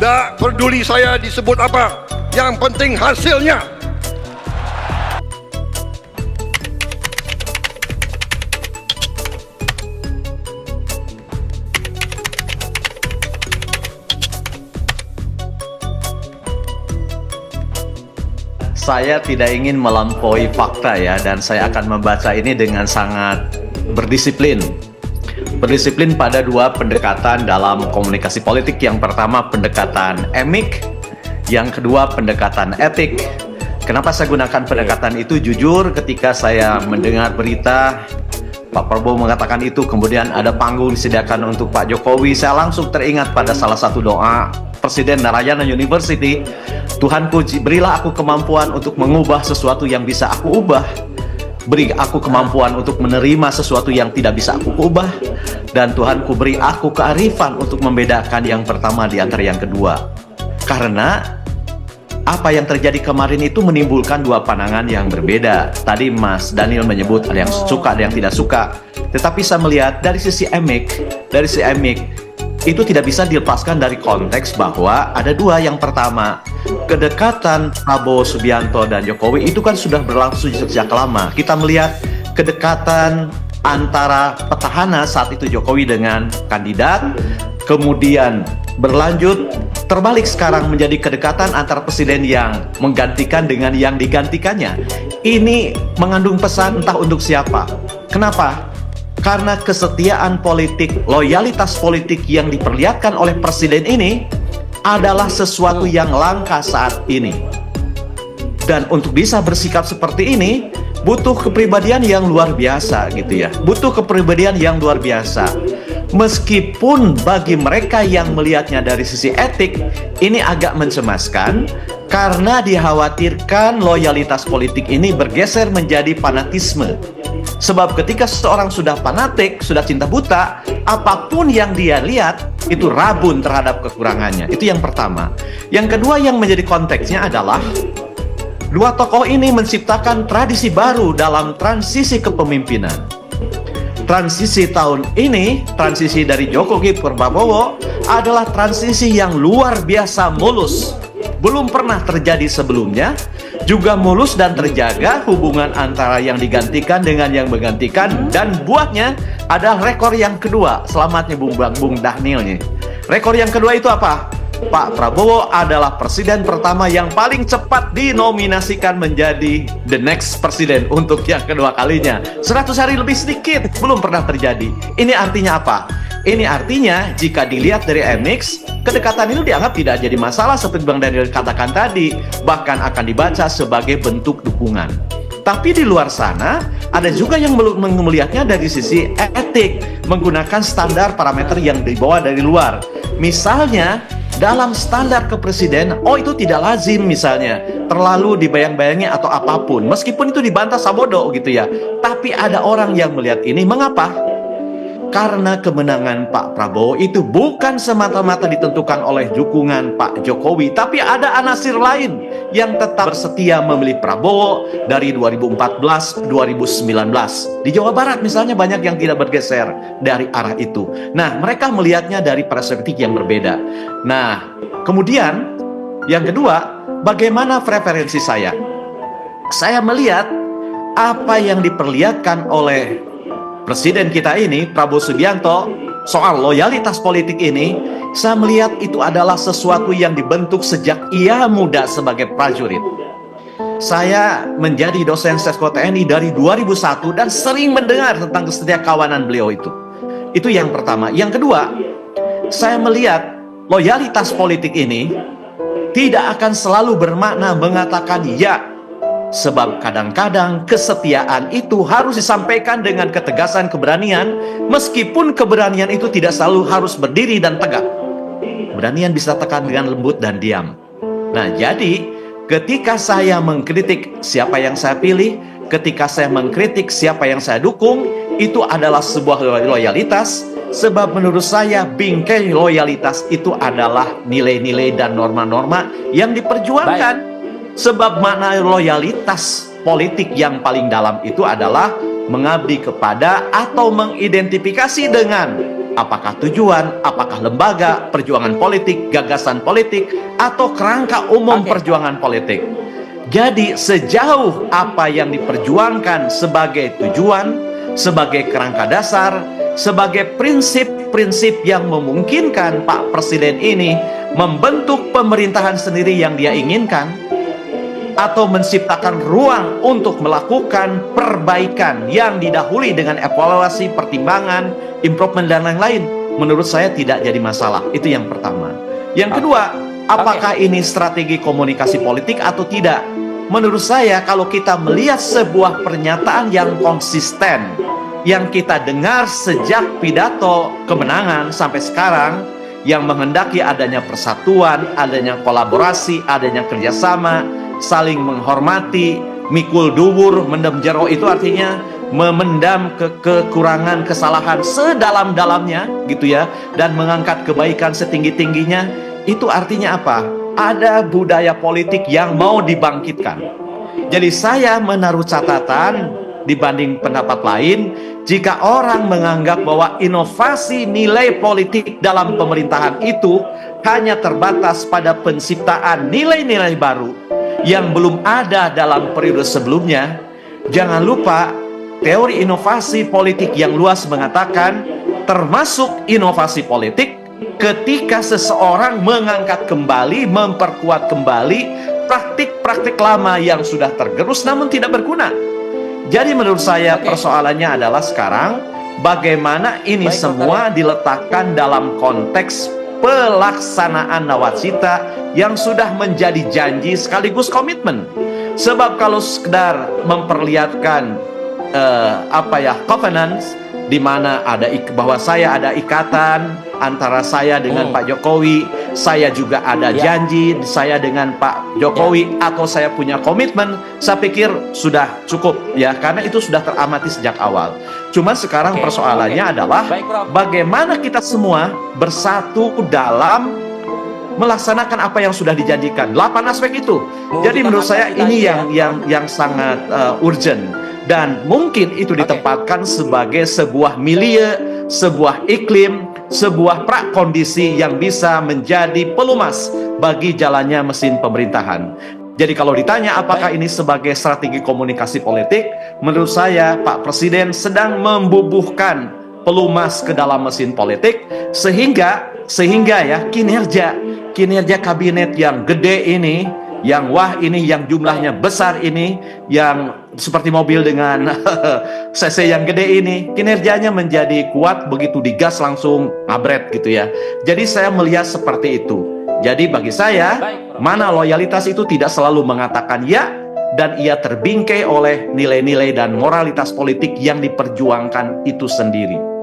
Tak peduli saya disebut apa, yang penting hasilnya. Saya tidak ingin melampaui fakta ya, dan saya akan membaca ini dengan sangat berdisiplin. Berdisiplin pada dua pendekatan dalam komunikasi politik. Yang pertama pendekatan emik, yang kedua pendekatan etik. Kenapa saya gunakan pendekatan itu? Jujur, ketika saya mendengar berita Pak Prabowo mengatakan itu, kemudian ada panggung disediakan untuk Pak Jokowi, saya langsung teringat pada salah satu doa Presiden Narayana University. Tuhanku, berilah aku kemampuan untuk mengubah sesuatu yang bisa aku ubah. Beri aku kemampuan untuk menerima sesuatu yang tidak bisa aku ubah. Dan Tuhanku, beri aku kearifan untuk membedakan yang pertama di antara yang kedua. Karena apa yang terjadi kemarin itu menimbulkan dua pandangan yang berbeda. Tadi Mas Daniel menyebut ada yang suka, ada yang tidak suka. Tetapi saya melihat dari sisi emik, itu tidak bisa dilepaskan dari konteks bahwa ada dua. Yang pertama, kedekatan Prabowo Subianto dan Jokowi itu kan sudah berlangsung sejak lama. Kita melihat kedekatan antara petahana saat itu Jokowi dengan kandidat, kemudian berlanjut terbalik sekarang menjadi kedekatan antara presiden yang menggantikan dengan yang digantikannya. Ini mengandung pesan entah untuk siapa. Kenapa? Karena kesetiaan politik, loyalitas politik yang diperlihatkan oleh presiden ini adalah sesuatu yang langka saat ini. Dan untuk bisa bersikap seperti ini, butuh kepribadian yang luar biasa gitu ya. Butuh kepribadian yang luar biasa. Meskipun bagi mereka yang melihatnya dari sisi etik, ini agak mencemaskan karena dikhawatirkan loyalitas politik ini bergeser menjadi fanatisme. Sebab ketika seseorang sudah fanatik, sudah cinta buta, apapun yang dia lihat itu rabun terhadap kekurangannya. Itu yang pertama. Yang kedua yang menjadi konteksnya adalah dua tokoh ini menciptakan tradisi baru dalam transisi kepemimpinan. Transisi tahun ini, transisi dari Jokowi ke Prabowo adalah transisi yang luar biasa mulus. Belum pernah terjadi sebelumnya, juga mulus dan terjaga hubungan antara yang digantikan dengan yang menggantikan, dan buahnya adalah rekor yang kedua. Selamatnya Bung Daniel nih. Rekor yang kedua itu apa? Pak Prabowo adalah presiden pertama yang paling cepat dinominasikan menjadi the next presiden untuk yang kedua kalinya. 100 hari lebih sedikit, belum pernah terjadi. Ini artinya apa? Ini artinya jika dilihat dari MX, kedekatan itu dianggap tidak jadi masalah seperti Bang Daniel katakan tadi, bahkan akan dibaca sebagai bentuk dukungan. Tapi di luar sana, ada juga yang melihatnya dari sisi etik, menggunakan standar parameter yang dibawa dari luar. Misalnya, dalam standar kepresiden, itu tidak lazim misalnya, terlalu dibayang-bayangi atau apapun. Meskipun itu dibantah Sabodo gitu ya. Tapi ada orang yang melihat ini, mengapa? Karena kemenangan Pak Prabowo itu bukan semata-mata ditentukan oleh dukungan Pak Jokowi, tapi ada anasir lain yang tetap bersetia memilih Prabowo dari 2014-2019. Di Jawa Barat misalnya banyak yang tidak bergeser dari arah itu. Nah, mereka melihatnya dari perspektif yang berbeda. Nah, kemudian yang kedua, bagaimana preferensi saya? Saya melihat apa yang diperlihatkan oleh Presiden kita ini, Prabowo Subianto, soal loyalitas politik ini, saya melihat itu adalah sesuatu yang dibentuk sejak ia muda sebagai prajurit. Saya menjadi dosen Sesko TNI dari 2001 dan sering mendengar tentang kesetiakawanan beliau itu. Itu yang pertama. Yang kedua, saya melihat loyalitas politik ini tidak akan selalu bermakna mengatakan ya. Sebab kadang-kadang kesetiaan itu harus disampaikan dengan ketegasan, keberanian, meskipun keberanian itu tidak selalu harus berdiri dan tegak. Keberanian bisa tekan dengan lembut dan diam. Nah, jadi ketika saya mengkritik siapa yang saya pilih, ketika saya mengkritik siapa yang saya dukung, itu adalah sebuah loyalitas. Sebab menurut saya bingkai loyalitas itu adalah nilai-nilai dan norma-norma yang diperjuangkan. Sebab makna loyalitas politik yang paling dalam itu adalah mengabdi kepada atau mengidentifikasi dengan apakah tujuan, apakah lembaga, perjuangan politik, gagasan politik, atau kerangka umum perjuangan politik. Jadi sejauh apa yang diperjuangkan sebagai tujuan, sebagai kerangka dasar, sebagai prinsip-prinsip yang memungkinkan Pak Presiden ini membentuk pemerintahan sendiri yang dia inginkan, atau menciptakan ruang untuk melakukan perbaikan yang didahului dengan evaluasi, pertimbangan, improvement, dan lain-lain, menurut saya tidak jadi masalah. Itu yang pertama. Yang kedua, apakah ini strategi komunikasi politik atau tidak? Menurut saya, kalau kita melihat sebuah pernyataan yang konsisten, yang kita dengar sejak pidato kemenangan sampai sekarang, yang menghendaki adanya persatuan, adanya kolaborasi, adanya kerjasama, saling menghormati, mikul duwur, mendem jero, itu artinya memendam kekurangan, kesalahan sedalam-dalamnya, gitu ya, dan mengangkat kebaikan setinggi-tingginya. Itu artinya apa? Ada budaya politik yang mau dibangkitkan. Jadi saya menaruh catatan dibanding pendapat lain, jika orang menganggap bahwa inovasi nilai politik dalam pemerintahan itu hanya terbatas pada penciptaan nilai-nilai baru yang belum ada dalam periode sebelumnya, jangan lupa teori inovasi politik yang luas mengatakan termasuk inovasi politik ketika seseorang mengangkat kembali, memperkuat kembali praktik-praktik lama yang sudah tergerus namun tidak berguna. Jadi menurut saya persoalannya adalah sekarang bagaimana ini semua diletakkan dalam konteks pelaksanaan nawacita yang sudah menjadi janji sekaligus komitmen. Sebab kalau sekedar memperlihatkan covenants, di mana ada bahwa saya ada ikatan antara saya dengan Pak Jokowi, saya juga ada janji saya dengan Pak Jokowi, atau saya punya komitmen, saya pikir sudah cukup ya, karena itu sudah teramati sejak awal. Cuma sekarang persoalannya adalah bagaimana kita semua bersatu dalam melaksanakan apa yang sudah dijanjikan. 8 aspek itu. Jadi menurut saya ini yang sangat urgent. Dan mungkin itu ditempatkan sebagai sebuah milieu, sebuah iklim, sebuah prakondisi yang bisa menjadi pelumas bagi jalannya mesin pemerintahan. Jadi kalau ditanya apakah ini sebagai strategi komunikasi politik, menurut saya Pak Presiden sedang membubuhkan pelumas ke dalam mesin politik sehingga ya kinerja kabinet yang gede ini, yang wah ini, yang jumlahnya besar ini, yang seperti mobil dengan cc yang gede ini, kinerjanya menjadi kuat, begitu digas langsung ngabret gitu ya. Jadi saya melihat seperti itu. Jadi bagi saya, mana loyalitas itu tidak selalu mengatakan ya, dan ia terbingkai oleh nilai-nilai dan moralitas politik yang diperjuangkan itu sendiri.